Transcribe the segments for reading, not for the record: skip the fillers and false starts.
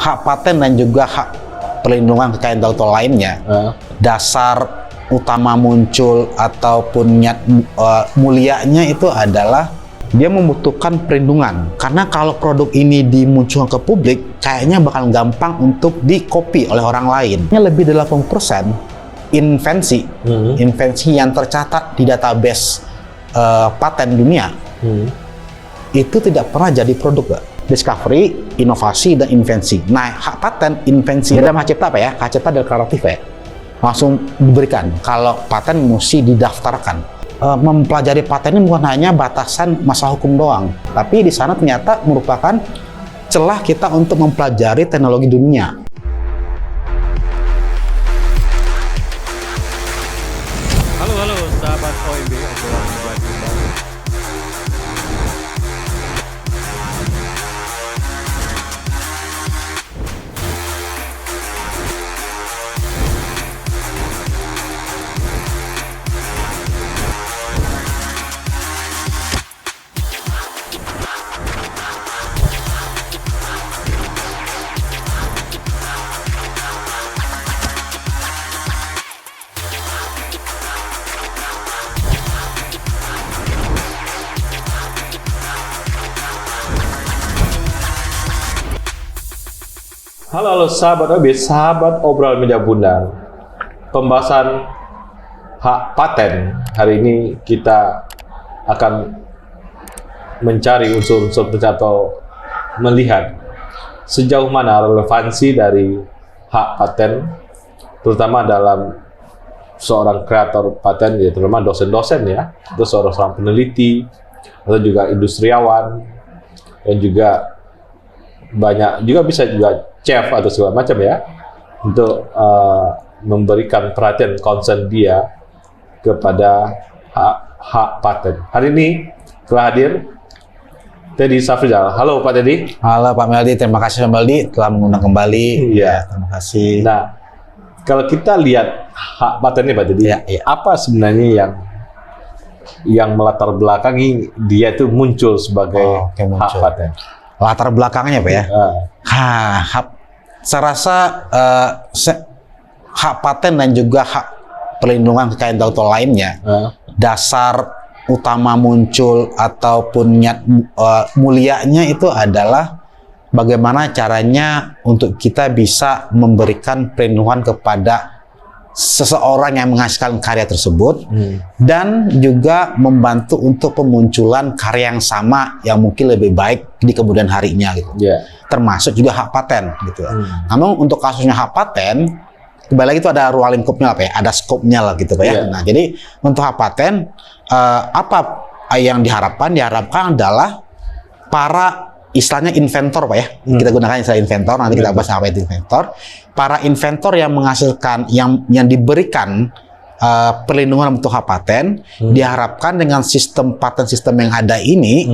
hak paten dan juga hak perlindungan kekayaan intelektual lainnya, dasar utama muncul ataupun niat mulianya itu adalah dia membutuhkan perlindungan. Karena kalau produk ini dimunculkan ke publik, kayaknya bakal gampang untuk di-copy oleh orang lain. Lebih dari 80% invensi yang tercatat di database paten dunia itu tidak pernah jadi produk, Pak. Discovery, inovasi, dan invensi. Nah, hak paten, invensi, dalam hak cipta apa ya? Hak cipta deklaratif ya. Langsung diberikan. Kalau paten mesti didaftarkan. Mempelajari paten ini bukan hanya batasan masalah hukum doang, tapi di sana ternyata merupakan celah kita untuk mempelajari teknologi dunia. Halo sahabat OMB, obrolan Mobile Kita. Halo sahabat OB, sahabat obrolan meja bundar. Pembahasan hak paten hari ini kita akan mencari unsur-unsur atau melihat sejauh mana relevansi dari hak paten, terutama dalam seorang kreator paten, ya, terutama dosen-dosen ya, atau seorang peneliti atau juga industriawan, dan juga banyak juga bisa juga chef atau segala macam ya, untuk memberikan perhatian concern dia kepada hak paten. Hari ini telah hadir Teddy Safrizal. Halo Pak Teddy. Halo Pak Meldi, terima kasih Pak Meldi telah mengundang kembali. Iya. Terima kasih. Nah, kalau kita lihat hak paten ini Pak Teddy, apa sebenarnya yang melatar belakangi dia itu muncul sebagai hak paten? Latar belakangnya Pak ya? Saya rasa hak paten dan juga hak perlindungan kekayaan intelektual lainnya, dasar utama muncul ataupun niat mulianya itu adalah bagaimana caranya untuk kita bisa memberikan perlindungan kepada seseorang yang menghasilkan karya tersebut, dan juga membantu untuk pemunculan karya yang sama yang mungkin lebih baik di kemudian harinya gitu. Termasuk juga hak paten gitu. Namun untuk kasusnya hak paten, kembali lagi itu ada ruang lingkupnya apa ya, ada skopnya lah gitu Pak ya. Nah, jadi untuk hak paten apa yang diharapkan adalah para istilahnya inventor Pak ya. Kita gunakan istilah inventor, nanti kita bahas apa itu inventor. Para inventor yang menghasilkan yang diberikan perlindungan untuk hak paten, diharapkan dengan sistem paten sistem yang ada ini,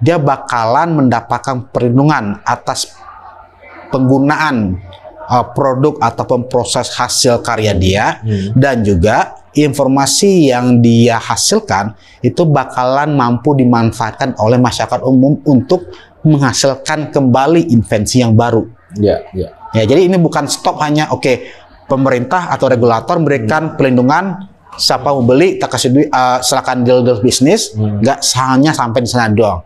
dia bakalan mendapatkan perlindungan atas penggunaan produk ataupun proses hasil karya dia, dan juga informasi yang dia hasilkan itu bakalan mampu dimanfaatkan oleh masyarakat umum untuk menghasilkan kembali invensi yang baru. Ya, jadi ini bukan stop hanya pemerintah atau regulator memberikan perlindungan, siapa mau beli tak kasih duit, silakan deal bisnis, nggak hanya sampai di sana doang.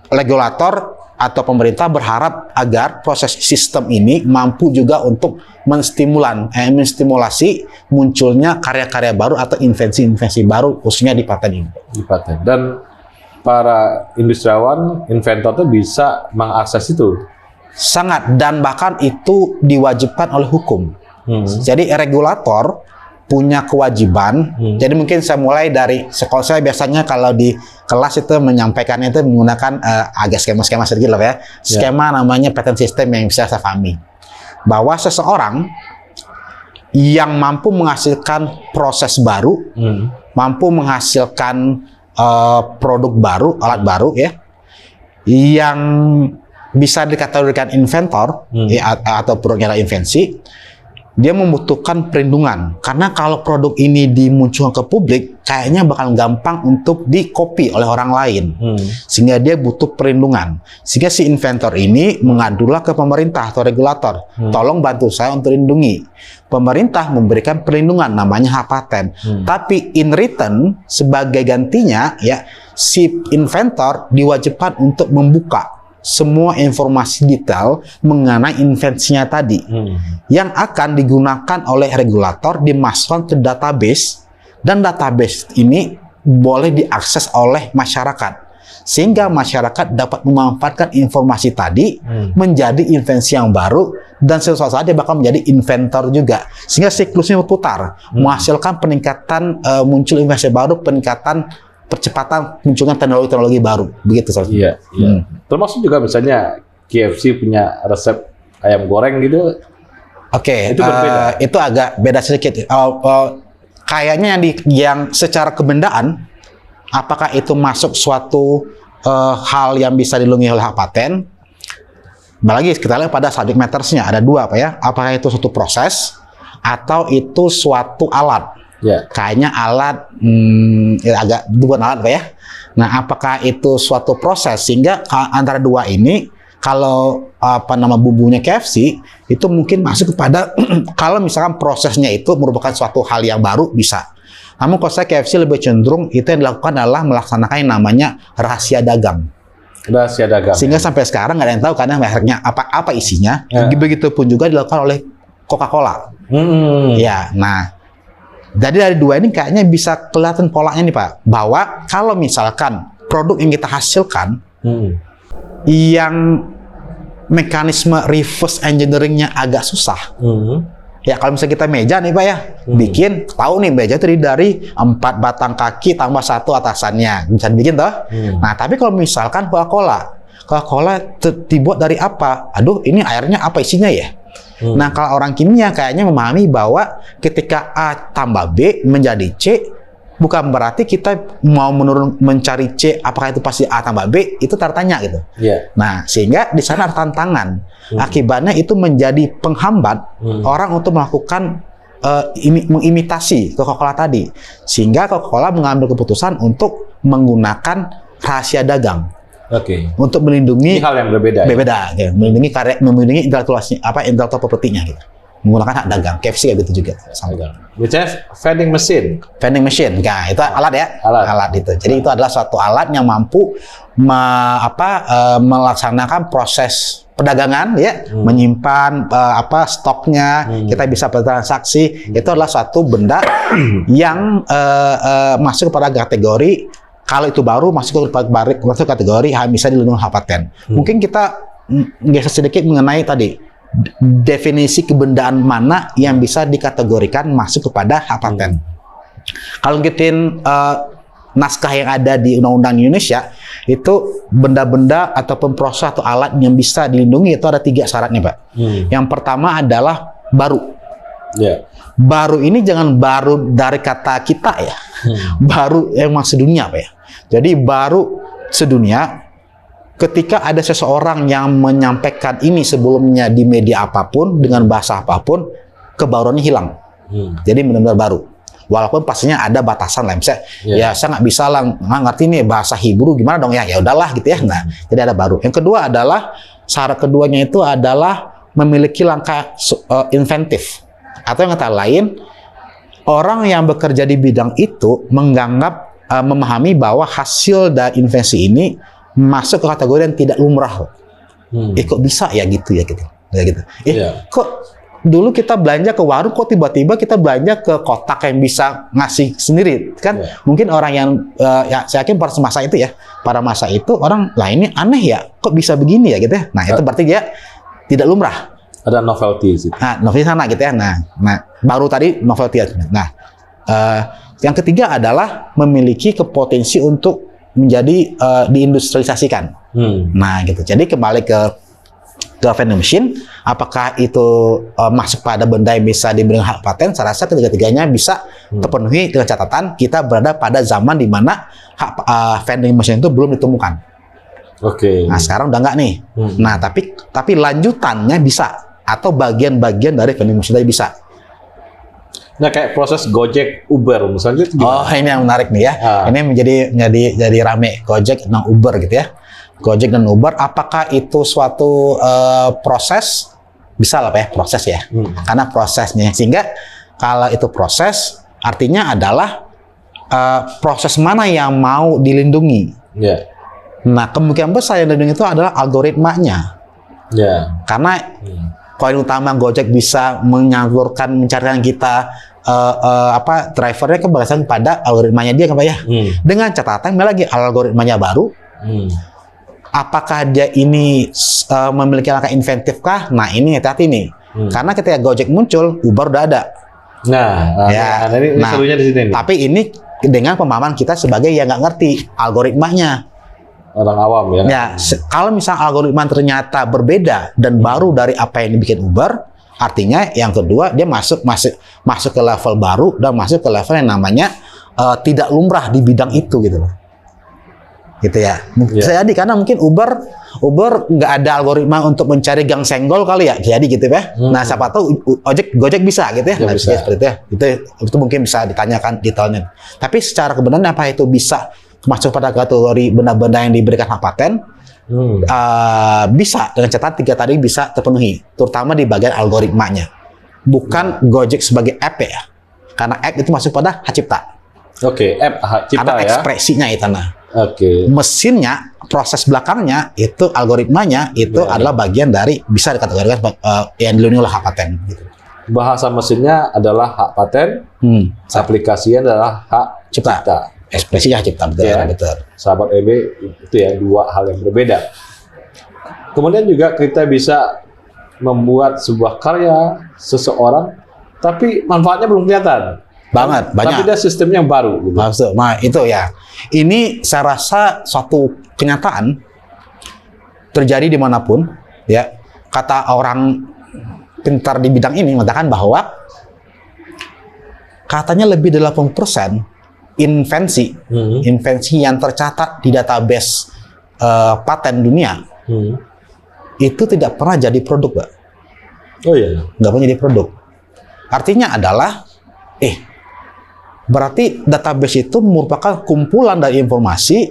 Regulator atau pemerintah berharap agar proses sistem ini mampu juga untuk menstimulasi munculnya karya-karya baru atau invensi-invensi baru, khususnya di paten ini. Di paten. Dan para industriawan, inventor itu bisa mengakses itu. Sangat, dan bahkan itu diwajibkan oleh hukum. Jadi regulator punya kewajiban. Jadi mungkin saya mulai dari sekolah saya, biasanya kalau di kelas itu menyampaikannya itu menggunakan agak skema-skema sedikit lah ya. Skema namanya patent system yang bisa saya pahami. Bahwa seseorang yang mampu menghasilkan proses baru, mampu menghasilkan produk baru, alat baru ya, yang bisa dikategorikan inventor ya, atau produknya adalah invensi, dia membutuhkan perlindungan. Karena kalau produk ini dimunculkan ke publik, kayaknya bakal gampang untuk di-copy oleh orang lain. Sehingga dia butuh perlindungan. Sehingga si inventor ini mengadulah ke pemerintah atau regulator. Tolong bantu saya untuk lindungi. Pemerintah memberikan perlindungan, namanya hak paten. Tapi in return, sebagai gantinya, ya, si inventor diwajibkan untuk membuka semua informasi detail mengenai invensinya tadi yang akan digunakan oleh regulator, dimasukkan ke database, dan database ini boleh diakses oleh masyarakat sehingga masyarakat dapat memanfaatkan informasi tadi menjadi invensi yang baru, dan suatu saat dia bakal menjadi inventor juga, sehingga siklusnya berputar menghasilkan peningkatan muncul invensi baru, peningkatan percepatan munculnya teknologi-teknologi baru, begitu Sob. Iya. Termasuk juga misalnya KFC punya resep ayam goreng gitu. Oke, Itu berbeda. itu agak beda sedikit. Kayaknya yang secara kebendaan, apakah itu masuk suatu hal yang bisa dilindungi oleh hak paten? Lagi kita lihat pada subject matters-nya ada dua, Pak ya. Apakah itu suatu proses atau itu suatu alat? Ya. Kayaknya alat agak bukan alat, Pak ya. Nah, apakah itu suatu proses, sehingga antara dua ini, kalau bumbunya KFC itu mungkin masuk kepada kalau misalkan prosesnya itu merupakan suatu hal yang baru, bisa. Namun kalau saya KFC lebih cenderung itu yang dilakukan adalah melaksanakan yang namanya rahasia dagang. Rahasia dagang. Sehingga sampai sekarang nggak ada yang tahu karena mereknya apa isinya. Begitupun juga dilakukan oleh Coca-Cola. Ya, nah. Jadi dari dua ini kayaknya bisa kelihatan polanya nih Pak, bahwa kalau misalkan produk yang kita hasilkan yang mekanisme reverse engineering-nya agak susah, ya kalau misalnya kita meja nih Pak ya, bikin, tahu nih meja terdiri dari 4 batang kaki tambah 1 atasannya, bisa dibikin toh. Nah tapi kalau misalkan Coca-Cola dibuat dari apa? Aduh, ini airnya apa isinya ya? Nah, kalau orang kimia kayaknya memahami bahwa ketika A tambah B menjadi C, bukan berarti kita mau mencari C, apakah itu pasti A tambah B, itu tertanya gitu. Nah, sehingga di sana ada tantangan. Akibatnya itu menjadi penghambat orang untuk melakukan mengimitasi Coca-Cola tadi. Sehingga Coca-Cola mengambil keputusan untuk menggunakan rahasia dagang. Untuk melindungi hal yang berbeda. Ya. Melindungi intellectual property-nya gitu. Menggunakan hak dagang. KFC kayak gitu juga. Biasanya vending machine. Vending machine. Nah, itu alat ya. Alat itu. Jadi itu adalah suatu alat yang mampu melaksanakan proses perdagangan ya, menyimpan stoknya, kita bisa bertransaksi. Itu adalah suatu benda yang masuk kepada kategori, kalau itu baru masuk ke kategori bisa dilindungi hak paten. Mungkin kita geser sedikit mengenai tadi definisi kebendaan mana yang bisa dikategorikan masuk kepada hak paten. Kalau ngikutin naskah yang ada di Undang-Undang Indonesia, itu benda-benda ataupun proses atau alat yang bisa dilindungi itu ada 3 syaratnya, Pak. Yang pertama adalah baru. Baru ini jangan baru dari kata kita ya. Baru emang sedunia, Pak ya. Jadi baru sedunia ketika ada seseorang yang menyampaikan ini sebelumnya di media apapun dengan bahasa apapun, kebaruannya hilang. Jadi benar-benar baru. Walaupun pastinya ada batasan lah, misalnya ya saya nggak bisa lah ngerti nih bahasa Hebrew gimana dong ya, ya udahlah gitu ya. Nah, jadi ada baru. Yang kedua adalah syarat keduanya itu adalah memiliki langkah inventif, atau yang kata lain, orang yang bekerja di bidang itu menganggap memahami bahwa hasil dari invensi ini masuk ke kategori yang tidak lumrah. Kok bisa ya gitu ya gitu. Kok dulu kita belanja ke warung, kok tiba-tiba kita belanja ke kotak yang bisa ngasih sendiri kan? Mungkin orang yang ya saya yakin pada masa itu orang lah ini aneh ya, kok bisa begini ya gitu ya. Nah itu berarti dia tidak lumrah. Ada novelty sih. Nah novelty sana gitu ya. Nah baru tadi novelty. Nah yang ketiga adalah memiliki kepotensi untuk menjadi diindustrialisasikan. Nah gitu. Jadi kembali ke vending machine, apakah itu masuk pada benda yang bisa diberi hak paten? Saya rasa ketiga-tiganya bisa terpenuhi dengan catatan kita berada pada zaman di mana hak vending machine itu belum ditemukan. Nah sekarang udah nggak nih. Nah tapi lanjutannya bisa, atau bagian-bagian dari vending machine tadi bisa. Nah, kayak proses Gojek, Uber misalnya itu Oh, gimana? ini yang menarik nih ya. Ah. Ini jadi rame Gojek dan Uber gitu ya. Gojek dan Uber, apakah itu suatu proses? Bisa lah Pak ya, proses ya. Karena prosesnya. Sehingga kalau itu proses, artinya adalah proses mana yang mau dilindungi. Ya. Nah, kemungkinan besar yang dilindungi itu adalah algoritmanya. Ya. Karena poin utama Gojek bisa mencarikan kita drivernya berdasarkan pada algoritmanya dia kan Pak ya. Dengan catatan lagi algoritmanya baru. Apakah dia ini memiliki langkah inventif kah? Nah, ini hati-hati nih. Karena ketika Gojek muncul, Uber udah ada. Nah, ini serunya di sini nih. Tapi ini dengan pemahaman kita sebagai yang nggak ngerti algoritmanya. Orang awam ya. Ya, kalau misalnya algoritma ternyata berbeda dan baru dari apa yang dibikin Uber, artinya yang kedua dia masuk ke level baru dan masuk ke level yang namanya tidak lumrah di bidang itu gitu loh. Gitu ya. Bisa jadi karena mungkin Uber nggak ada algoritma untuk mencari gang senggol kali ya. Jadi gitu ya. Nah, siapa tahu Gojek bisa gitu ya. Ya, nah, bisa. seperti itu mungkin bisa ditanyakan detailnya. Tapi secara kebenaran apa itu bisa masuk pada kategori benda-benda yang diberikan hak paten? Bisa, dengan catatan 3 tadi bisa terpenuhi, terutama di bagian algoritmanya. Bukan Gojek sebagai app ya. Karena app itu masuk pada hak cipta. Oke, app hak cipta Karena ya. ekspresinya itu nah. Oke. Mesinnya, proses belakangnya itu algoritmanya itu adalah bagian dari bisa dikategorikan yang dilindungi oleh hak paten gitu. Bahasa mesinnya adalah hak paten, aplikasinya adalah hak cipta. Ekspresinya hak cipta betul, Ya. betul. Sahabat EB itu ya dua hal yang berbeda. Kemudian juga kita bisa membuat sebuah karya seseorang, tapi manfaatnya belum kelihatan. Banget, banyak. Tapi dia sistemnya yang baru. Gitu. Maksud, nah itu ya. Ini saya rasa suatu kenyataan terjadi dimanapun. Ya, kata orang pintar di bidang ini mengatakan bahwa katanya lebih dari 80% invensi yang tercatat di database paten dunia itu tidak pernah jadi produk, Pak. Oh iya. Nggak pernah jadi produk. Artinya adalah, berarti database itu merupakan kumpulan dari informasi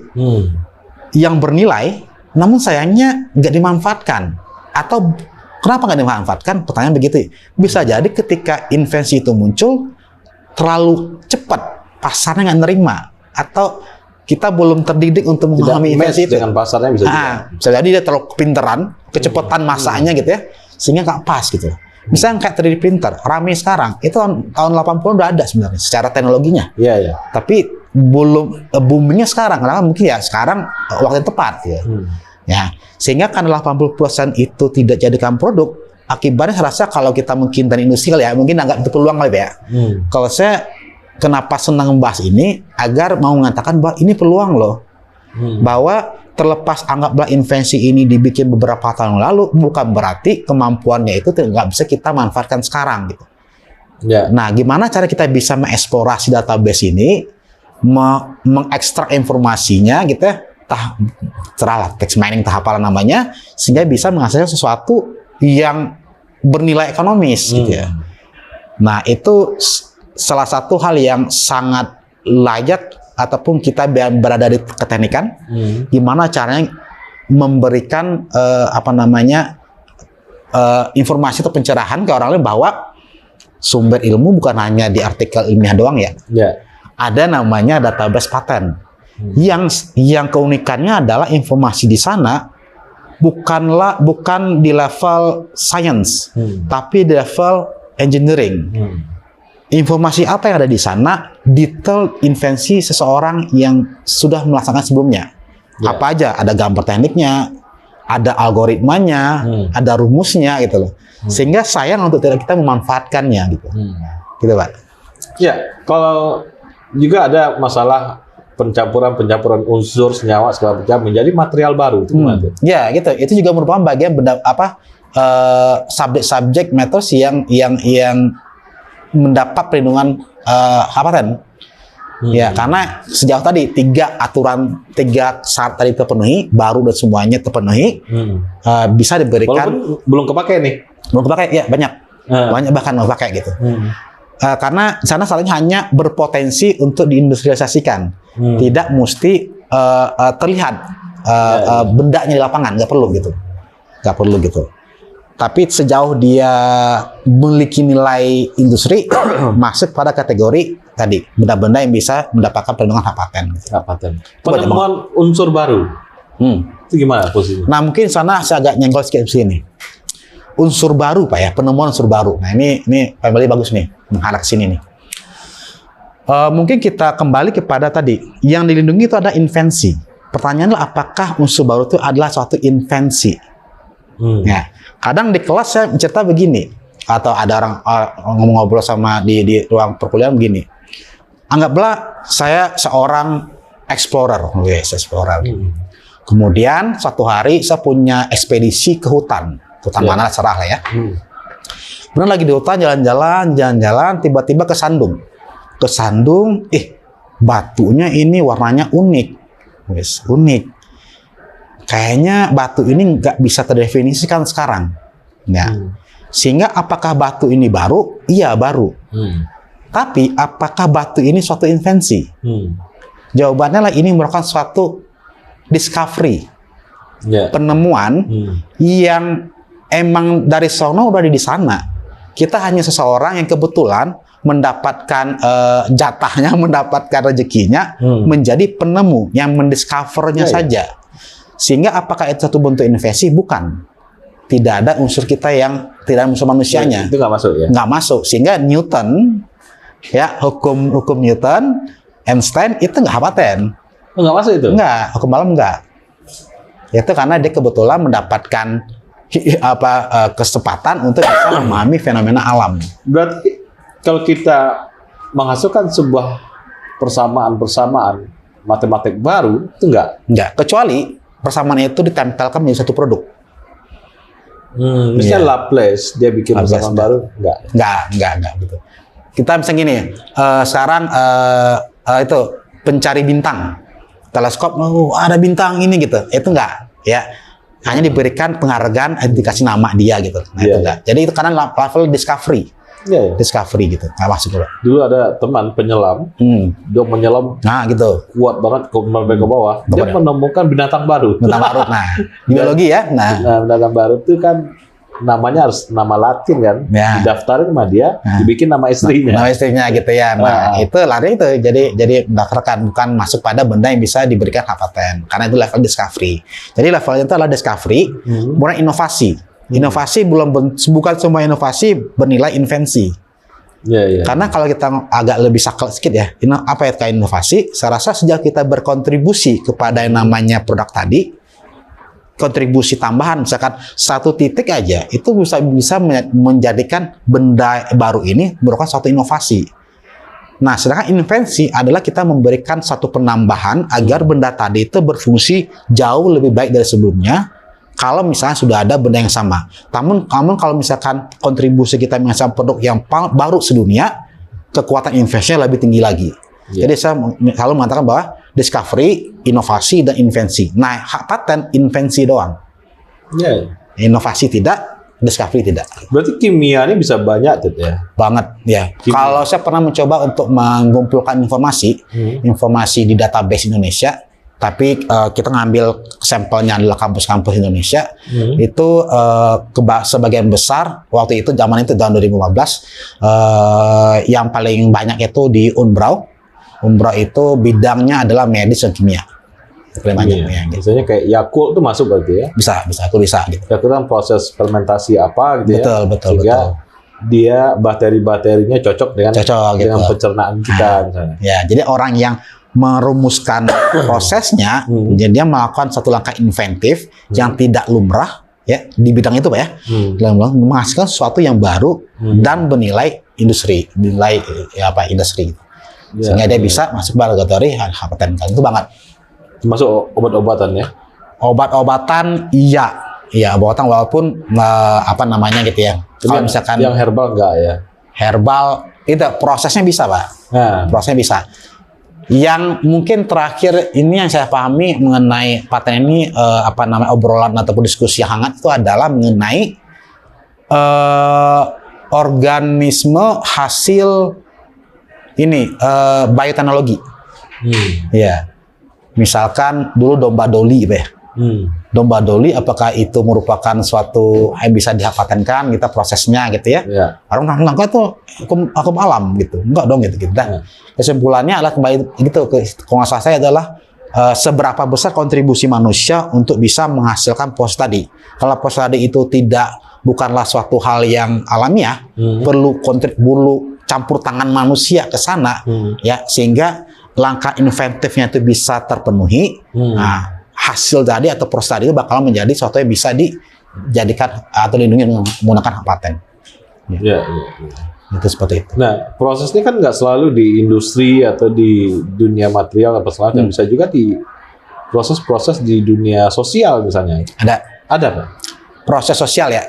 yang bernilai, namun sayangnya nggak dimanfaatkan. Atau kenapa nggak dimanfaatkan? Pertanyaan begitu. Bisa jadi ketika invensi itu muncul terlalu cepat, pasarnya nggak nerima, atau kita belum terdidik untuk memahami invensi itu. Dengan pasarnya bisa juga. Bisa jadi dia terlalu kepinteran, kecepatan masanya gitu ya, sehingga nggak pas gitu. Misalnya kayak 3D printer, rame sekarang, itu tahun 80 udah ada sebenarnya secara teknologinya. Iya, iya. Tapi belum boomingnya sekarang, karena mungkin ya sekarang waktu yang tepat ya. Ya, sehingga karena 80% itu tidak jadikan produk, akibatnya saya rasa kalau kita mungkin dari industri kali ya, mungkin agak itu peluang kali ya. Kalau saya kenapa senang membahas ini, agar mau mengatakan bahwa ini peluang loh. Bahwa terlepas anggaplah invensi ini dibikin beberapa tahun lalu, bukan berarti kemampuannya itu nggak bisa kita manfaatkan sekarang gitu. Ya. Nah, gimana cara kita bisa mengeksplorasi database ini, mengekstrak informasinya gitu ya, terlah text mining, apalah namanya, sehingga bisa menghasilkan sesuatu yang bernilai ekonomis gitu ya. Nah, itu salah satu hal yang sangat layak ataupun kita berada di keteknikan, gimana caranya memberikan informasi atau pencerahan ke orang lain bahwa sumber ilmu bukan hanya di artikel ilmiah doang ya. Ada namanya database paten. Yang keunikannya adalah informasi di sana bukan di level science, tapi di level engineering. Informasi apa yang ada di sana, detail invensi seseorang yang sudah melaksanakan sebelumnya. Apa aja, ada gambar tekniknya, ada algoritmanya, ada rumusnya gitu loh. Sehingga sayang untuk tidak kita memanfaatkannya gitu. Gitu, Pak. Ya, kalau juga ada masalah pencampuran unsur senyawa segala macam menjadi material baru itu gimana tuh? Ya, gitu. Itu juga merupakan bagian subjek metode yang mendapat perlindungan hak paten. Ya, karena sejauh tadi 3 syarat tadi terpenuhi, baru dan semuanya terpenuhi, bisa diberikan. Walaupun belum kepakai nih. Belum kepakai, ya banyak. Banyak bahkan mau pakai gitu. karena di sana salahnya hanya berpotensi untuk diindustrialisasikan, tidak mesti terlihat bendanya di lapangan, nggak perlu gitu. Tapi sejauh dia memiliki nilai industri, masuk pada kategori tadi benda-benda yang bisa mendapatkan perlindungan hak paten. Hak paten. Penemuan unsur baru, itu gimana posisinya? Nah mungkin sana saya agak nyenggol sedikit di sini. Unsur baru Pak ya, penemuan unsur baru. Nah ini kembali bagus nih, menghadap sini nih. Mungkin kita kembali kepada tadi, yang dilindungi itu ada invensi. Pertanyaannya apakah unsur baru itu adalah suatu invensi? Ya, kadang di kelas saya cerita begini, atau ada orang ngomong-ngobrol sama di ruang perkuliahan begini. Anggaplah saya seorang explorer, Kemudian suatu hari saya punya ekspedisi ke hutan mana serah lah ya. Kemudian lagi di hutan jalan-jalan, tiba-tiba kesandung, batunya ini warnanya unik, unik. Kayaknya batu ini nggak bisa terdefinisikan sekarang, ya. Sehingga apakah batu ini baru? Iya baru. Tapi apakah batu ini suatu invensi? Jawabannya lah ini merupakan suatu discovery, penemuan yang emang dari sono udah di sana. Kita hanya seseorang yang kebetulan mendapatkan jatahnya, mendapatkan rezekinya menjadi penemu yang mendiscovernya saja. Sehingga apakah itu satu bentuk invensi? Bukan. Tidak ada unsur kita yang tidak ada unsur manusianya. Itu nggak masuk ya? Nggak masuk. Sehingga Newton, ya hukum Newton, Einstein itu nggak paten. Nggak masuk itu? Nggak, hukum alam nggak. Itu karena dia kebetulan mendapatkan kesempatan untuk bisa memahami fenomena alam. Berarti kalau kita menghasilkan sebuah persamaan matematik baru, itu nggak? Kecuali persamaan itu ditempelkan menjadi satu produk. Misalnya Laplace, dia bikin persamaan baru, nggak betul. Kita misalnya gini, sekarang itu pencari bintang, teleskop, ada bintang ini gitu, itu nggak, ya. Hanya diberikan penghargaan, dikasih nama dia gitu. Nah, itu enggak. Jadi itu karena level discovery. Discovery gitu. Nggak masuk dulu. Dulu ada teman penyelam, dia menyelam gitu. Kuat banget ke bawah. Dia menemukan binatang baru. Nah, biologi ya. Nah, binatang baru itu kan namanya harus nama Latin kan. Didaftarin sama dia, dibikin nama istrinya. Nama istrinya gitu ya. Nah, itu lari itu. Jadi mendaftarkan, bukan masuk pada benda yang bisa diberikan hak paten. Karena itu level discovery. Jadi levelnya itu adalah discovery, kemudian inovasi. Inovasi bukan semua inovasi bernilai invensi. Karena kalau kita agak lebih sakral sedikit ya, apa itu inovasi? Saya rasa sejak kita berkontribusi kepada yang namanya produk tadi, kontribusi tambahan, misalkan satu titik aja, itu bisa menjadikan benda baru ini merupakan suatu inovasi. Nah, sedangkan invensi adalah kita memberikan satu penambahan agar benda tadi itu berfungsi jauh lebih baik dari sebelumnya. Kalau misalnya sudah ada benda yang sama. Namun kalau misalkan kontribusi kita mengasah produk yang baru sedunia, kekuatan investasinya lebih tinggi lagi. Jadi saya selalu mengatakan bahwa discovery, inovasi, dan invensi. Nah, hak paten invensi doang. Inovasi tidak, discovery tidak. Berarti kimia ini bisa banyak tuh ya? Banget ya. Kalau saya pernah mencoba untuk mengumpulkan informasi di database Indonesia, tapi kita ngambil sampelnya adalah kampus-kampus Indonesia, itu sebagian besar waktu itu zaman itu tahun 2015 yang paling banyak itu di Unbrau. Unbrau itu bidangnya adalah medis dan kimia. Paling banyak ya. Biasanya kayak Yakult itu masuk berarti ya? Bisa gitu. Yakult kan proses fermentasi apa gitu ya? Betul. Dia bakteri-bakterinya cocok dengan pencernaan kita misalnya. Ya, jadi orang yang merumuskan prosesnya, jadi dia melakukan satu langkah inventif yang tidak lumrah ya di bidang itu Pak ya, menghasilkan sesuatu yang baru dan bernilai industri, sehingga dia bisa masuk kategori hak paten. Itu banget. Termasuk obat-obatan ya? Obat-obatan iya obat-obatan walaupun apa namanya gitu ya. Kalau misalkan yang herbal enggak ya? Herbal itu prosesnya bisa Pak. Prosesnya bisa. Yang mungkin terakhir ini yang saya pahami mengenai paten ini obrolan ataupun diskusi yang hangat itu adalah mengenai organisme hasil ini bioteknologi. Ya, misalkan dulu domba doli, ya. Domba doli, apakah itu merupakan suatu yang bisa dipatenkan, kita prosesnya gitu ya? Orang langka itu hukum alam gitu, enggak dong gitu. Kesimpulannya adalah kembali gitu ke penguasa saya adalah seberapa besar kontribusi manusia untuk bisa menghasilkan proses tadi. Kalau proses tadi itu bukanlah suatu hal yang alamiah, perlu campur tangan manusia ke sana, ya, sehingga langkah inventifnya itu bisa terpenuhi. Nah, hasil tadi atau proses tadi itu bakal menjadi sesuatu yang bisa dijadikan atau dilindungi dengan menggunakan hak paten. Ya. Itu seperti itu. Nah, proses ini kan nggak selalu di industri atau di dunia material atau semacam, bisa juga di proses-proses di dunia sosial misalnya. Ada Pak? Proses sosial ya.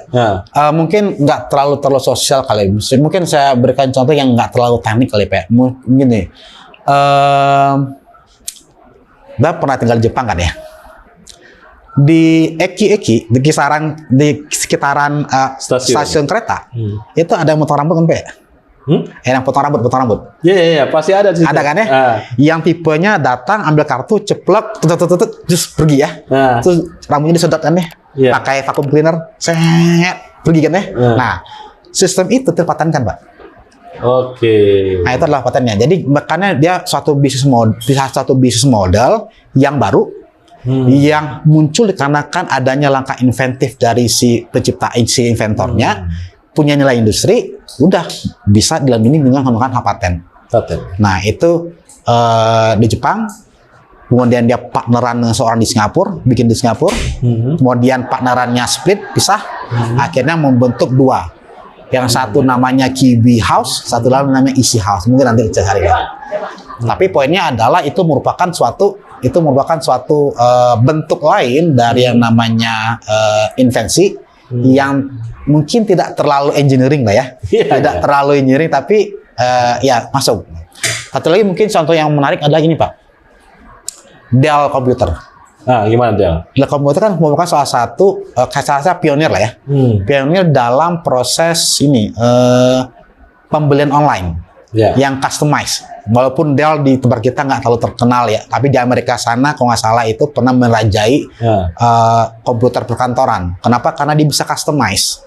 Mungkin nggak terlalu sosial kali. Mungkin saya berikan contoh yang nggak terlalu teknik kali Pak. Mungkin nih, Mbak pernah tinggal di Jepang kan ya? Di Eki, di sekitaran stasiun kereta, itu ada yang potong rambut kan Pak? Yang potong rambut. Iya, pasti ada di situ. Ada kan ya? Yang tipenya datang, ambil kartu, ceplok, terus pergi ya. Terus rambutnya disedot kan ya? Pakai vacuum cleaner, pergi kan ya? Nah, sistem itu terpatenkan Pak. Oke. Nah, itu adalah patennya. Jadi makanya dia satu bisnis model yang baru, yang muncul dikarenakan adanya langkah inventif dari si inventornya, punya nilai industri, udah bisa dilindungi dengan menggunakan hak paten. Nah, itu di Jepang, kemudian dia partneran dengan seorang di Singapura, bikin di Singapura, kemudian partnerannya split, pisah, akhirnya membentuk dua. Yang satu namanya Kibi House, satu lagi namanya Isi House. Mungkin nanti kita cari ya. Tapi poinnya adalah itu merupakan suatu bentuk lain dari yang namanya invensi yang mungkin tidak terlalu engineering lah ya. Tidak terlalu engineering, tapi ya masuk. Satu lagi mungkin contoh yang menarik adalah ini Pak. Dell Computer. Nah, gimana Dell? Dell Computer kan merupakan salah satu pionir lah ya. Pionir dalam proses ini pembelian online yang customized. Walaupun Dell di tempat kita nggak terlalu terkenal ya, tapi di Amerika sana kalau nggak salah itu pernah merajai komputer perkantoran. Kenapa? Karena dia bisa customize,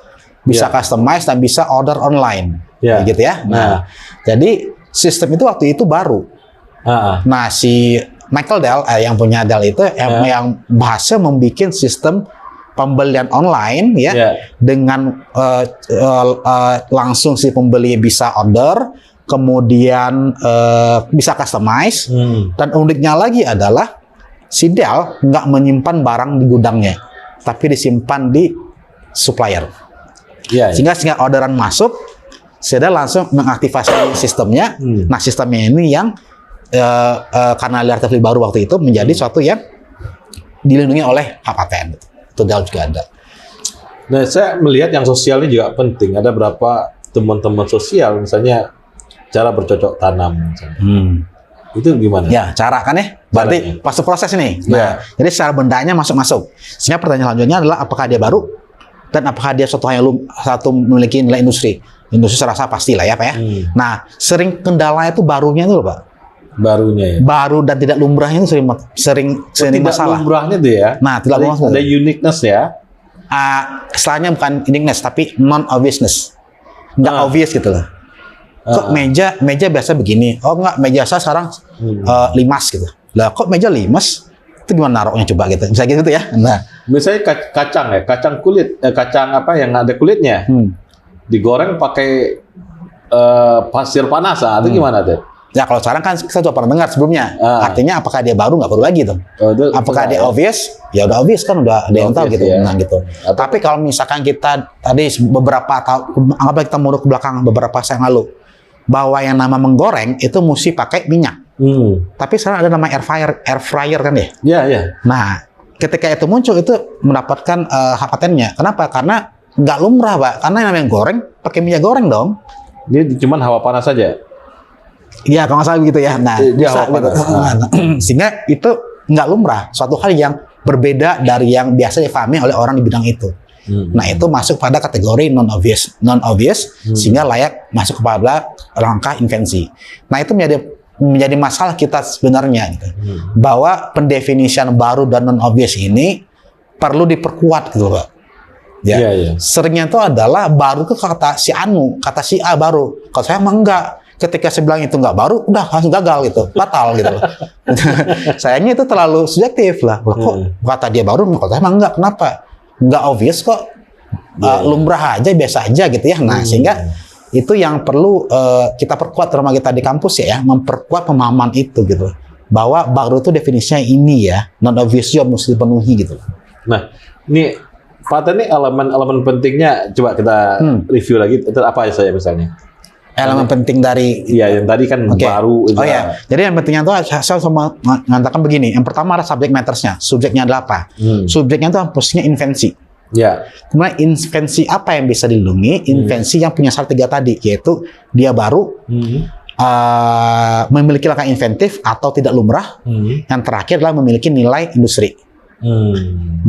customize dan bisa order online, gitu ya. Nah, jadi sistem itu waktu itu baru. Nah, si Michael Dell yang punya Dell itu yang berhasil membuat sistem pembelian online ya, dengan langsung si pembeli bisa order, kemudian bisa customize, dan uniknya lagi adalah si Dell nggak menyimpan barang di gudangnya, tapi disimpan di supplier. Sehingga orderan masuk, si Dell langsung mengaktifasi sistemnya. Nah, sistemnya ini yang karena relatif baru waktu itu menjadi suatu yang dilindungi oleh hak paten. Itu Dell juga ada. Nah, saya melihat yang sosialnya juga penting. Ada berapa teman-teman sosial, misalnya cara bercocok tanam misalnya. Itu gimana? Ya, cara kan ya. Berarti pas proses ini. Nah, jadi secara bendanya masuk-masuk. Sehingga pertanyaan selanjutnya adalah apakah dia baru dan apakah dia suatu hal yang memiliki nilai industri. Industri saya rasa pasti lah ya, Pak ya. Nah, sering kendalanya itu barunya itu loh, Pak. Barunya ya. Baru dan tidak lumrahnya itu sering masalah. Tidak lumrahnya tuh ya. Nah, tidak lumrah. Ada uniqueness ya. Istilahnya bukan uniqueness tapi non obviousness. Nggak obvious gitu loh. Kok meja biasa begini? Oh enggak, meja saya sekarang limas gitu. Lah kok meja limas? Itu gimana naruhnya coba gitu. Bisa gitu ya. Nah, misalnya kacang kulit, kacang apa yang ada kulitnya. Digoreng pakai pasir panas, itu gimana tuh? Ya kalau sekarang kan kita sudah pernah dengar sebelumnya. Artinya apakah dia baru nggak perlu lagi tuh? Apakah dia obvious? Ya udah obvious kan, udah ada yang tahu gitu. Ya. Nah gitu. Tapi kalau misalkan kita tadi beberapa tahun, anggaplah kita mundur ke belakang beberapa tahun yang lalu, bahwa yang nama menggoreng itu mesti pakai minyak. Tapi sekarang ada nama air fryer kan ya? Iya. Nah, ketika itu muncul itu mendapatkan hak patennya. Kenapa? Karena nggak lumrah, Pak. Karena yang namanya goreng pakai minyak goreng dong. Dia cuma hawa panas saja. Iya, kalau nggak salah begitu ya. Nah, bisa gitu. Sehingga itu nggak lumrah. Suatu hal yang berbeda dari yang biasa difahami oleh orang di bidang itu. Nah, itu masuk pada kategori non-obvious sehingga layak masuk kepada langkah invensi. Nah, itu menjadi masalah kita sebenarnya gitu. Bahwa pendefinisian baru dan non-obvious ini perlu diperkuat gitu, Pak. Ya. Seringnya itu adalah baru ke kata si A baru. Kalau saya emang enggak. Ketika saya bilang itu enggak baru, udah langsung gagal gitu, batal gitu. Sayangnya itu terlalu subjektif lah. Kok kata dia baru, kalau saya emang enggak, kenapa? Enggak obvious kok, lumrah aja, biasa aja gitu ya. Nah, sehingga itu yang perlu kita perkuat terutama kita di kampus ya, memperkuat pemahaman itu gitu. Bahwa baru itu definisinya ini ya, non obvious juga mesti dipenuhi gitu. Nah, ini paten ini elemen pentingnya coba kita review lagi. Itu apa saja misalnya? Elemen penting dari yang tadi kan baru itu. Oh ya, jadi yang pentingnya itu saya sama mengatakan begini. Yang pertama adalah subject matters-nya. Subjeknya adalah apa? Subjeknya itu posisinya invensi. Ya. Kemudian invensi apa yang bisa dilindungi? Invensi yang punya syarat 3 tadi, yaitu dia baru, memiliki langkah inventif atau tidak lumrah. Yang terakhir adalah memiliki nilai industri.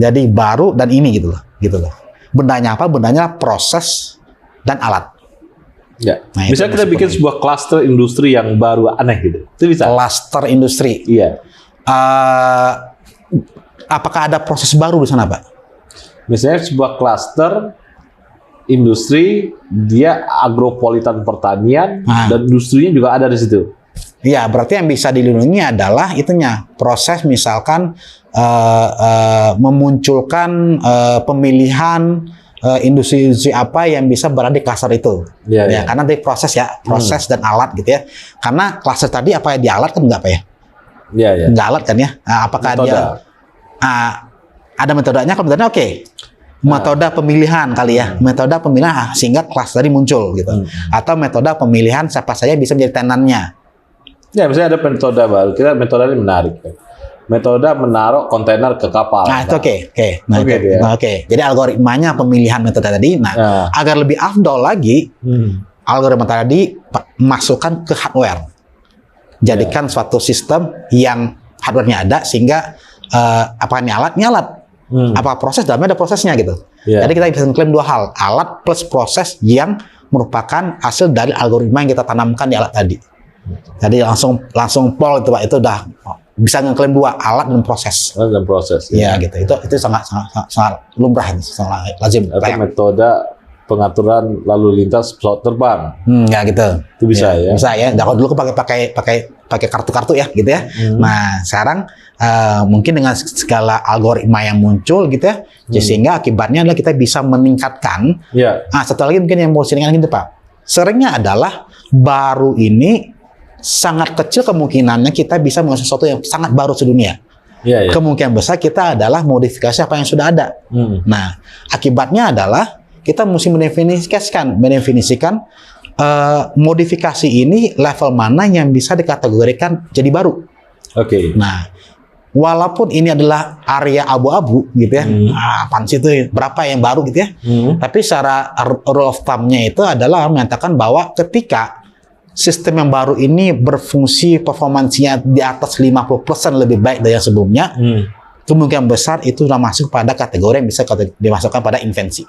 Jadi baru dan ini gitu loh. Bendanya apa? Bendanya proses dan alat. Ya. Nah, bisa kita bikin sebuah cluster industri yang baru aneh gitu. Itu bisa. Cluster industri. Iya. Apakah ada proses baru di sana, Pak? Misalnya sebuah cluster industri, dia agropolitan pertanian dan industrinya juga ada di situ. Iya, berarti yang bisa dilindungi adalah itunya proses misalkan memunculkan pemilihan industri apa yang bisa berada di klaster itu. Ya, karena dari proses dan alat gitu ya. Karena klaster tadi apa ya, di alat kan enggak apa ya? Enggak alat kan ya. Apakah metode. Dia ada metodenya? Kalau metodenya oke. Metode pemilihan kali ya. Metode pemilihan sehingga klaster tadi muncul gitu. Atau metode pemilihan siapa saja bisa menjadi tenannya. Ya, misalnya ada metode baru. Kita metode ini menarik. Metode menaruh kontainer ke kapal. Nah, itu oke. Jadi algoritmanya pemilihan metode tadi. Nah, agar lebih afdol lagi, algoritma tadi masukkan ke hardware. Jadikan suatu sistem yang hardware-nya ada sehingga apa ini alat? Ini alat. Apa proses? Dalamnya ada prosesnya gitu. Jadi kita bisa mengklaim 2 hal, alat plus proses yang merupakan hasil dari algoritma yang kita tanamkan di alat tadi. Jadi langsung pol itu, Pak. Itu udah bisa ngeklaim 2, alat dan proses. Alat dan proses. Iya gitu. Itu sangat lumrah, sangat lazim. Atau metode pengaturan lalu lintas pesawat terbang. Ya gitu. Itu bisa ya. Bisa ya. Nah, kalau dulu pakai kartu-kartu ya gitu ya. Nah, sekarang mungkin dengan segala algoritma yang muncul gitu ya, sehingga akibatnya adalah kita bisa meningkatkan. Nah, satu lagi mungkin yang mau seringan gitu, Pak. Seringnya adalah baru ini sangat kecil kemungkinannya kita bisa menghasilkan sesuatu yang sangat baru sedunia. Kemungkinan besar kita adalah modifikasi apa yang sudah ada. Nah, akibatnya adalah kita mesti mendefinisikan modifikasi ini level mana yang bisa dikategorikan jadi baru. Nah, walaupun ini adalah area abu-abu gitu ya, apaan sih itu berapa yang baru gitu ya. Tapi secara rule of thumb-nya itu adalah menyatakan bahwa ketika sistem yang baru ini berfungsi performansinya di atas 50% lebih baik dari yang sebelumnya, kemungkinan besar itu sudah masuk pada kategori yang bisa dimasukkan pada invensi.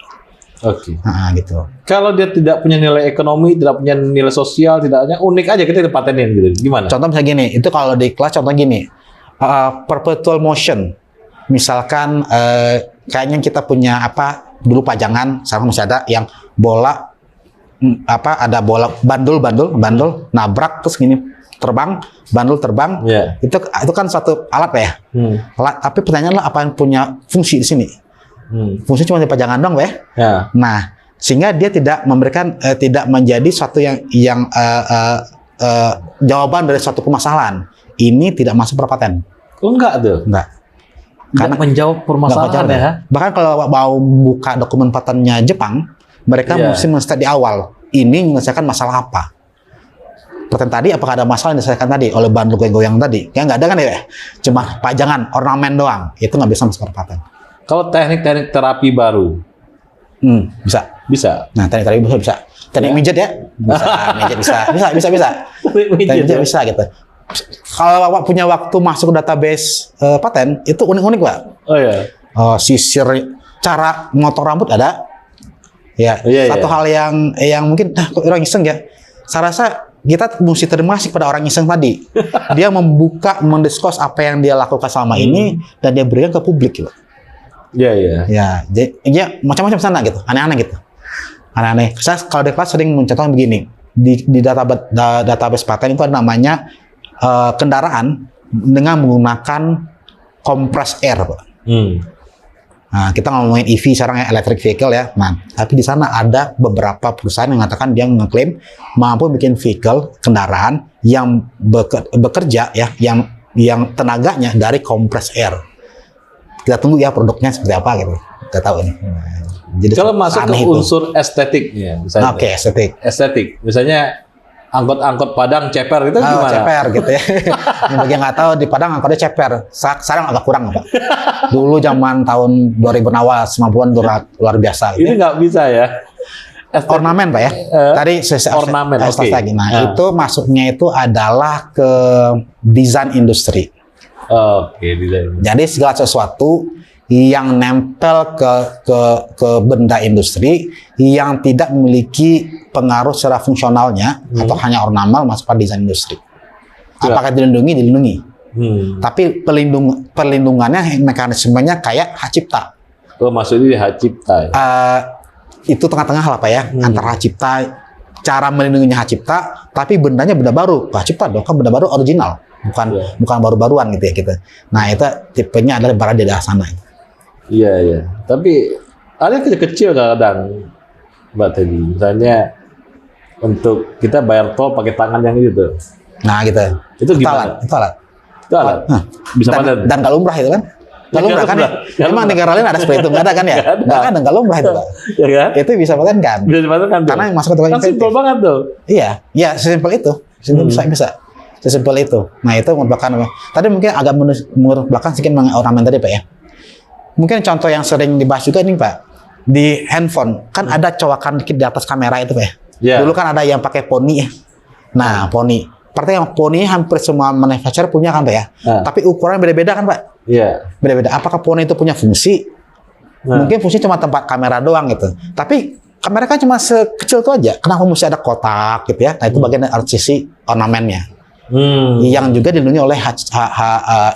Nah, gitu. Kalau dia tidak punya nilai ekonomi, tidak punya nilai sosial, tidaknya unik aja kita patenin gitu. Gimana? Contoh misalnya gini, itu kalau di kelas contoh gini, perpetual motion. Misalkan kayaknya kita punya apa dulu pajangan, sekarang masih ada yang bola ada bola bandul nabrak terus gini terbang, bandul terbang. Itu kan satu alat ya. Alat, tapi pertanyaannya apa yang punya fungsi di sini? Fungsi cuma di pajangan dong, Nah, sehingga dia tidak memberikan tidak menjadi suatu yang jawaban dari suatu permasalahan. Ini tidak masuk perpaten. Enggak tuh. Enggak. Karena menjawab permasalahan ya. Bahkan kalau mau buka dokumen patennya Jepang, mereka mesti men-state di awal, ini menyelesaikan masalah apa. Paten tadi, apakah ada masalah yang diselesaikan tadi oleh bandul goyang tadi? Ya nggak ada kan ya? Cuma pajangan, ornamen doang. Itu nggak bisa masuk paten. Kalau teknik-teknik terapi baru? Bisa. Nah, teknik terapi bisa. Teknik mijat ya? Bisa. Mijat bisa gitu. Kalau Bapak punya waktu masuk ke database paten, itu unik-unik, Pak. Sisir cara motong rambut ada. Ya, satu hal yang mungkin orang iseng ya. Saya rasa kita mesti terima kasih pada orang iseng tadi. Dia membuka, mendiskus apa yang dia lakukan selama ini dan dia berikan ke publik gitu. Iya. Ya, macam-macam sana gitu, aneh-aneh gitu. Aneh-aneh. Saya kalau di kelas sering mencontohkan begini. Di database paten itu ada namanya kendaraan dengan menggunakan compressed air, Pak. Nah, kita ngomongin EV sekarang ya, electric vehicle ya. Nah, tapi di sana ada beberapa perusahaan yang mengatakan dia ngeklaim mampu bikin vehicle, kendaraan yang bekerja ya, yang tenaganya dari compressed air. Kita tunggu ya produknya seperti apa gitu. Kita tahu ini. Jadi kalau masuk ke unsur estetiknya, misalnya. Oke, estetik. Misalnya angkot Padang ceper itu gimana? Ceper gitu ya. Bagi yang nggak tahu di Padang angkotnya ceper. Sekarang agak kurang, Pak. Dulu zaman tahun 2000 awal 90-an luar biasa. Ini nggak bisa ya. Ornamen, Pak ya. Tadi ornamen. Oke. Nah, itu masuknya itu adalah ke desain industri. Oke, desain. Jadi segala sesuatu yang nempel ke benda industri yang tidak memiliki pengaruh secara fungsionalnya atau hanya ornamal masuk pada desain industri. Apakah dilindungi? Tapi perlindungannya mekanismenya kayak hak cipta. Oh, maksudnya hak cipta. Itu tengah-tengah lah Pak ya, antara hak cipta, cara melindunginya hak cipta, tapi bendanya benda baru. Hak cipta dong, kan benda baru original, bukan baru-baruan gitu ya gitu. Nah itu tipenya adalah berada di daerah sana. Iya. Tapi ada kecil-kecil kadang, Mbak Teddy. Misalnya untuk kita bayar tol pakai tangan yang gitu. Nah gitu. Itu gimana? Itu alat. Bisa padan. Dan kalau umrah itu kan? Kalau umrah kan? Emang negara lain ada seperti itu? Nggak ada kan ya? Nggak ada. Kalau umrah itu Pak. Ya kan? Itu bisa paten kan? Bisa dipaten kan? Karena yang masuk ke tempat kan simpel banget tuh. Iya, sesimpel itu. Bisa. Sesimpel itu. Nah itu merupakan apa? Tadi mungkin agak menurut belakang sedikit mengenai ornamen tadi Pak ya. Mungkin contoh yang sering dibahas juga nih Pak, di handphone kan ada cowakan dikit di atas kamera itu Pak ya. Dulu kan ada yang pakai poni ya. Nah poni, yang poni hampir semua manufacturer punya kan Pak ya. Tapi ukurannya beda-beda kan Pak. Iya. Beda-beda. Apakah poni itu punya fungsi? Mungkin fungsi cuma tempat kamera doang gitu. Tapi kamera kan cuma sekecil itu aja. Kenapa mesti ada kotak gitu ya? Nah itu bagian dari sisi ornamennya. Yang juga dilindungi oleh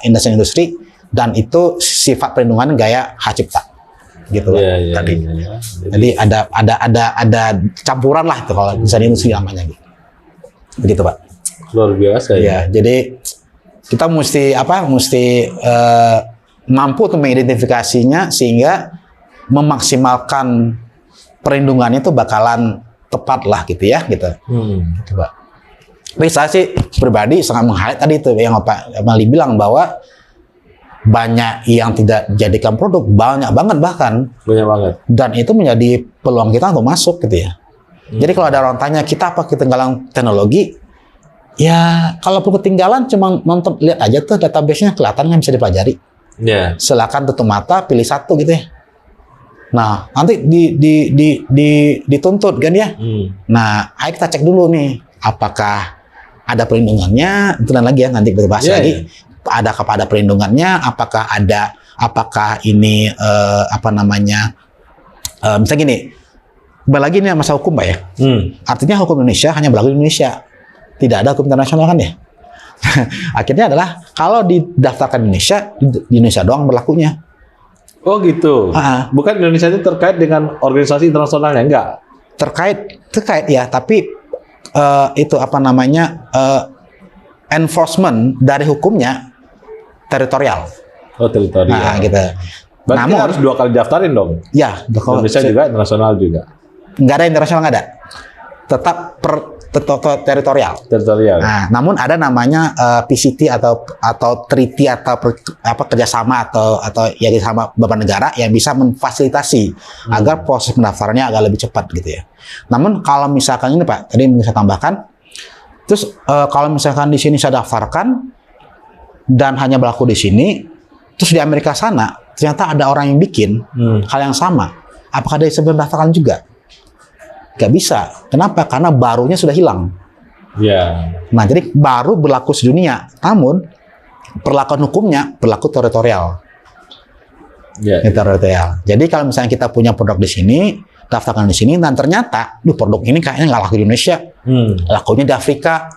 industri. Dan itu sifat perlindungan gaya hak cipta, gitu tadi. Jadi ada campuran lah itu kalau desain industri namanya gitu. Begitu Pak. Luar biasa ya. Jadi kita mesti mampu untuk mengidentifikasinya sehingga memaksimalkan perlindungannya itu bakalan tepat lah gitu ya gitu. Gitu Pak. Tapi saya sih pribadi sangat meng-highlight tadi itu yang Pak Mali bilang bahwa banyak yang tidak jadikan produk, banyak banget bahkan. Banyak banget. Dan itu menjadi peluang kita untuk masuk gitu ya. Jadi kalau ada orang tanya kita apa ketinggalan teknologi, ya kalaupun ketinggalan cuma nonton lihat aja tuh database-nya kelihatan kan bisa dipelajari. Silakan tutup mata, pilih satu gitu ya. Nah nanti dituntut kan ya. Nah ayo kita cek dulu nih, apakah ada perlindungannya, itu lagi ya nanti kita bahas lagi. Ada kepada perlindungannya, apakah ini misalnya gini, lagi ini masalah hukum Pak ya. Artinya hukum Indonesia hanya berlaku di Indonesia, tidak ada hukum internasional kan ya. Akhirnya adalah kalau didaftarkan Indonesia, di Indonesia doang berlakunya. Oh gitu. Bukan Indonesia itu terkait dengan organisasi internasionalnya enggak? Terkait ya, tapi itu enforcement dari hukumnya teritorial. Oh, teritorial. Nah, gitu. Berarti namun harus 2 kali daftarin dong. Ya, Indonesia juga, internasional juga. Nggak ada internasional, nggak ada. Tetap teritorial. Nah, namun ada namanya PCT atau treaty atau kerjasama atau ya sama beberapa negara yang bisa memfasilitasi agar proses pendaftarannya agak lebih cepat gitu ya. Namun kalau misalkan ini Pak, tadi mungkin saya tambahkan, terus kalau misalkan di sini saya daftarkan dan hanya berlaku di sini, terus di Amerika sana ternyata ada orang yang bikin hal yang sama, apakah dia bisa mendaftarkan juga? Gak bisa. Kenapa? Karena barunya sudah hilang. Nah, jadi baru berlaku sedunia, namun perlakuan hukumnya berlaku teritorial. Editorial. Jadi kalau misalnya kita punya produk di sini, daftarkan di sini, dan ternyata, produk ini kayaknya nggak laku di Indonesia, lakunya di Afrika,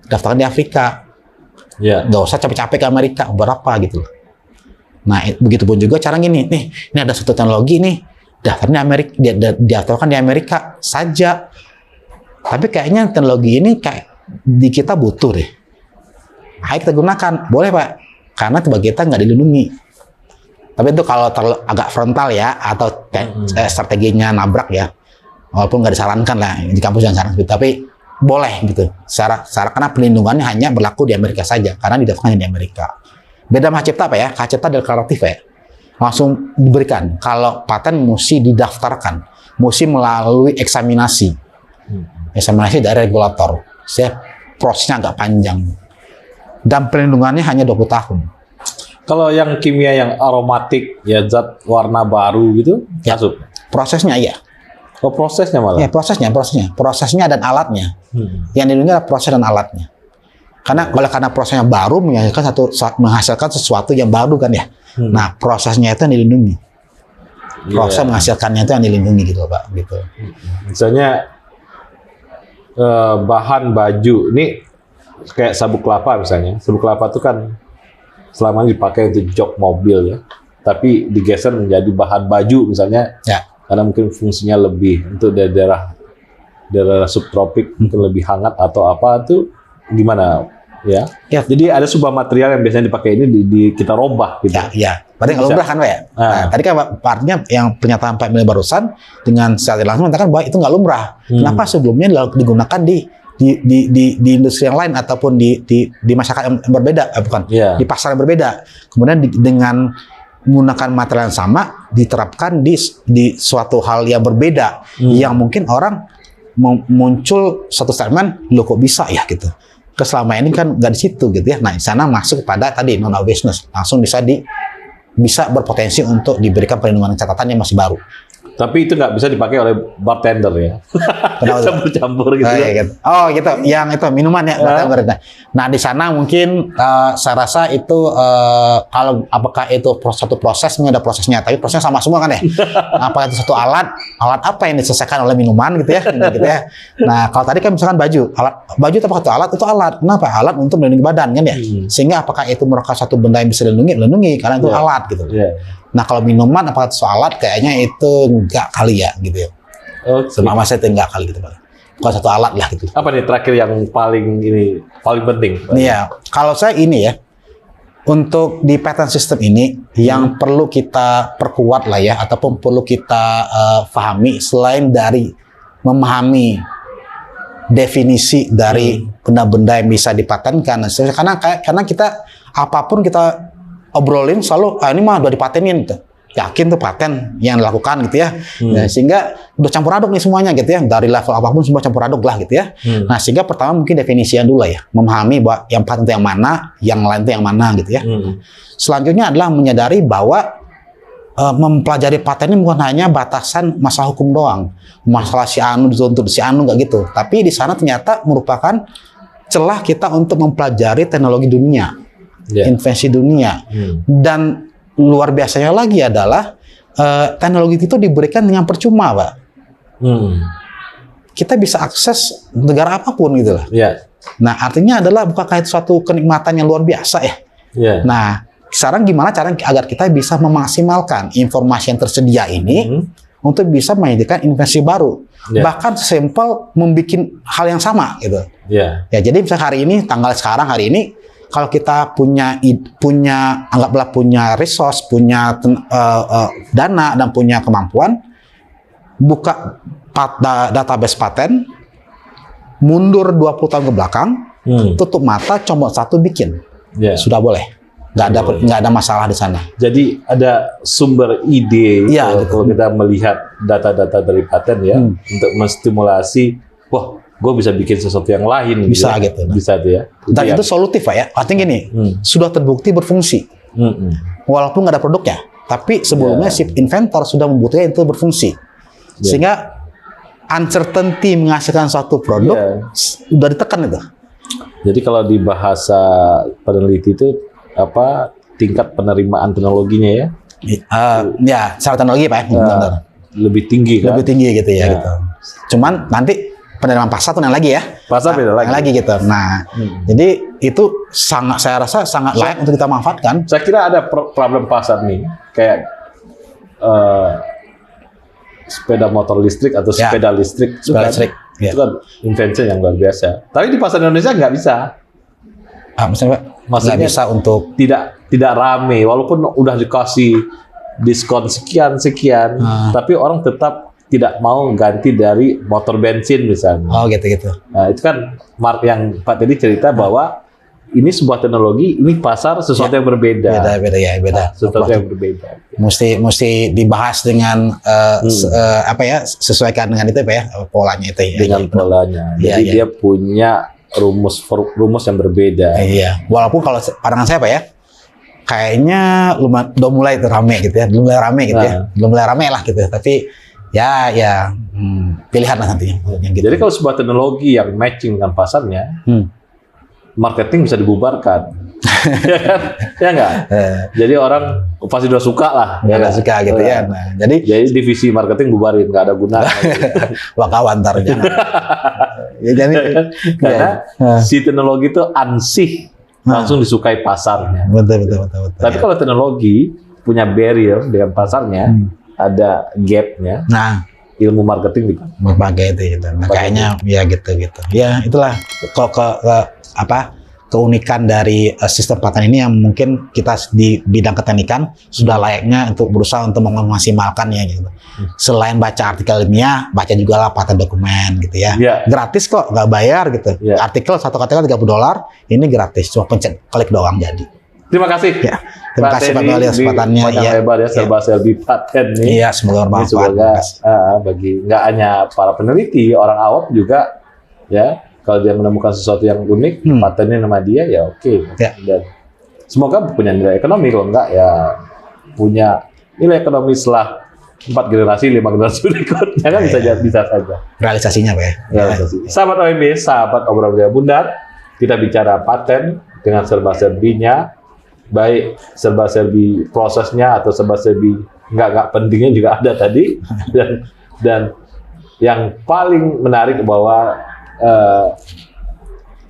daftarkan di Afrika. Nggak usah capek-capek ke Amerika, berapa gitu. Nah, begitu pun juga cara gini, ini ada satu teknologi nih, daftarkan di Amerika saja. Tapi kayaknya teknologi ini kayak di kita butuh deh. Ayo kita gunakan, boleh Pak, karena bagi kita nggak dilindungi. Tapi itu kalau agak frontal ya, atau strateginya nabrak ya, walaupun nggak disarankan lah di kampus yang saran, tapi boleh gitu. Secara karena pelindungannya hanya berlaku di Amerika saja, karena didaftarkan di Amerika. Beda sama cipta Pak ya, hak cipta deklaratif ya, langsung diberikan. Kalau paten mesti didaftarkan, mesti melalui eksaminasi dari regulator. Prosesnya agak panjang. Dan perlindungannya hanya 20 tahun. Kalau yang kimia yang aromatik, ya zat warna baru gitu, masuk? Prosesnya iya. Oh, prosesnya malah? Ya, prosesnya dan alatnya. Yang dilindungi adalah proses dan alatnya. Karena prosesnya baru menghasilkan sesuatu yang baru kan ya. Nah, prosesnya itu yang dilindungi. Proses menghasilkannya itu yang dilindungi gitu Pak. Gitu. Misalnya bahan baju ini kayak sabuk kelapa misalnya. Sabuk kelapa itu kan selama ini dipakai untuk jok mobil ya, tapi digeser menjadi bahan baju misalnya, karena mungkin fungsinya lebih untuk daerah subtropik, mungkin lebih hangat atau apa, itu gimana ya? Jadi ada sebuah material yang biasanya dipakai ini kita robah gitu. Berarti nggak lumrah kan Pak ya? Nah, tadi kan artinya yang pernyataan Pak Emil barusan dengan secara langsung mengatakan bahwa itu nggak lumrah. Kenapa sebelumnya digunakan di industri yang lain ataupun di masyarakat yang berbeda, di pasar yang berbeda. Kemudian dengan menggunakan material yang sama diterapkan di suatu hal yang berbeda, yang mungkin orang muncul satu statement, lo kok bisa ya gitu. Selama ini kan nggak di situ gitu ya. Nah, di sana masuk kepada tadi non obviousness, langsung bisa berpotensi untuk diberikan perlindungan catatan yang masih baru. Tapi itu nggak bisa dipakai oleh bartender ya. Campur-campur gitu. Oh gitu, yang itu minuman ya. Nah di sana mungkin saya rasa itu kalau apakah itu satu proses, ada prosesnya, tapi prosesnya sama semua kan ya. Apakah itu satu alat apa yang diselesaikan oleh minuman gitu ya. Nah kalau tadi kan misalkan baju itu apakah itu alat? Itu alat. Kenapa? Alat untuk melindungi badan kan ya. Sehingga apakah itu merupakan satu benda yang bisa dilindungi karena itu alat gitu. Nah kalau minuman apakah itu alat? Kayaknya itu enggak kali ya gitu ya. Sama saya itu enggak kali gitu Pak. Bukan satu alat lah gitu. Apa nih terakhir yang paling penting? Iya, kalau saya ini ya, untuk di patent system ini yang perlu kita perkuat lah ya, ataupun perlu kita pahami selain dari memahami definisi dari benda-benda yang bisa dipatenkan. Karena kita apapun kita obrolin selalu ini mah udah dipatenin gitu. Yakin tuh paten yang dilakukan gitu ya. Nah, sehingga udah campur aduk nih semuanya gitu ya. Dari level apapun semua campur aduk lah gitu ya. Nah, sehingga pertama mungkin definisinya dulu lah ya. Memahami bahwa yang paten itu yang mana, yang lain itu yang mana gitu ya. Selanjutnya adalah menyadari bahwa mempelajari paten ini bukan hanya batasan masalah hukum doang. Masalah si anu dituntut si anu nggak gitu. Tapi di sana ternyata merupakan celah kita untuk mempelajari teknologi dunia. Invensi dunia. Dan luar biasanya lagi adalah teknologi itu diberikan dengan percuma, Pak. Kita bisa akses negara apapun gitu lah. Nah, artinya adalah bukankah itu suatu kenikmatan yang luar biasa ya? Nah, sekarang gimana cara agar kita bisa memaksimalkan informasi yang tersedia ini untuk bisa menyediakan invensi baru. Bahkan sesimpel membuat hal yang sama gitu. Ya, jadi misalnya hari ini kalau kita punya anggaplah punya resource, punya dana dan punya kemampuan, buka database paten, mundur 20 tahun ke belakang, tutup mata, coba satu bikin, sudah boleh, nggak ada masalah di sana. Jadi ada sumber ide kalau kita melihat data-data dari paten ya, untuk menstimulasi, wah, gue bisa bikin sesuatu yang lain. Bisa gitu. Bisa tuh ya. Dan itu solutif Pak ya. Artinya gini, sudah terbukti berfungsi. Walaupun nggak ada produknya, tapi sebelumnya si inventor sudah membuktikan itu berfungsi. Sehingga uncertainty menghasilkan suatu produk sudah ditekan itu. Jadi kalau di bahasa peneliti itu tingkat penerimaan teknologinya ya? Ya, secara teknologi Pak ya. Benar. Lebih tinggi kan? Lebih tinggi gitu ya, gitu. Cuman nanti penerimaan pasar tuh yang lagi ya. Pasar beda lagi. Yang lagi gitu. Nah, jadi itu saya rasa sangat layak untuk kita manfaatkan. Saya kira ada problem pasar nih, kayak sepeda motor listrik atau sepeda listrik. Sepeda listrik. Itu kan invention yang luar biasa. Tapi di pasar Indonesia nggak bisa. Maksudnya nggak bisa untuk tidak rame, walaupun udah dikasih diskon sekian, tapi orang tetap tidak mau ganti dari motor bensin misalnya. Oh gitu. Nah, itu kan yang Pak Teddy cerita bahwa ini sebuah teknologi, ini pasar sesuatu yang berbeda. Beda. Sesuatu yang berbeda. Mesti dibahas dengan sesuaikan dengan itu Pak ya, polanya itu ya. Dengan polanya. Jadi dia punya rumus yang berbeda. Iya. Walaupun kalau pandangan saya Pak ya, kayaknya udah mulai rame gitu ya, belum mulai rame lah gitu. Tapi pilihan lah nantinya. Gitu. Jadi kalau sebuah teknologi yang matching dengan pasarnya, marketing bisa dibubarkan, ya kan? Ya nggak? Jadi orang pasti udah suka lah. Udah suka gitu ya. Nah, jadi divisi marketing bubarin, nggak ada guna. Wakawan ntar jangan. Karena si teknologi itu ansih langsung disukai pasarnya. Betul. Tapi kalau teknologi punya barrier dengan pasarnya, ada gapnya. Nah, ilmu marketing dipakai itu gitu. Nah, kayaknya ya gitu. Ya itulah kalau keunikan dari sistem paten ini yang mungkin kita di bidang keteknikan sudah layaknya untuk berusaha untuk memaksimalkannya gitu. Selain baca artikel ilmiah, baca juga lah paten dokumen gitu ya. Gratis kok, nggak bayar gitu. Satu artikel $30, ini gratis, cuma pencet klik doang jadi. Terima kasih. Ya. Terima kasih Pak Wali kesempatannya. Lebar ya serba-serbi paten nih. Iya, semoga bermanfaat. Semoga bagi nggak hanya para peneliti, orang awam juga ya. Kalau dia menemukan sesuatu yang unik, patennya nama dia ya oke. Dan semoga punya nilai ekonomi, kalau enggak ya punya nilai ekonomi setelah 4 generasi, 5 generasi berikutnya kan bisa saja. Realisasinya Pak ya. Realisasi. Sahabat OMB, sahabat obrolan Media Bundar, kita bicara paten dengan serba-serbinya, baik serba-serbi prosesnya atau serba-serbi nggak pentingnya juga ada tadi, dan yang paling menarik bahwa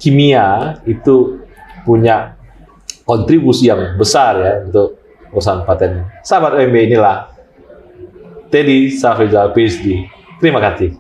kimia itu punya kontribusi yang besar ya untuk urusan paten. Sahabat OMB, inilah Teddy Safrizal PhD. Terima kasih.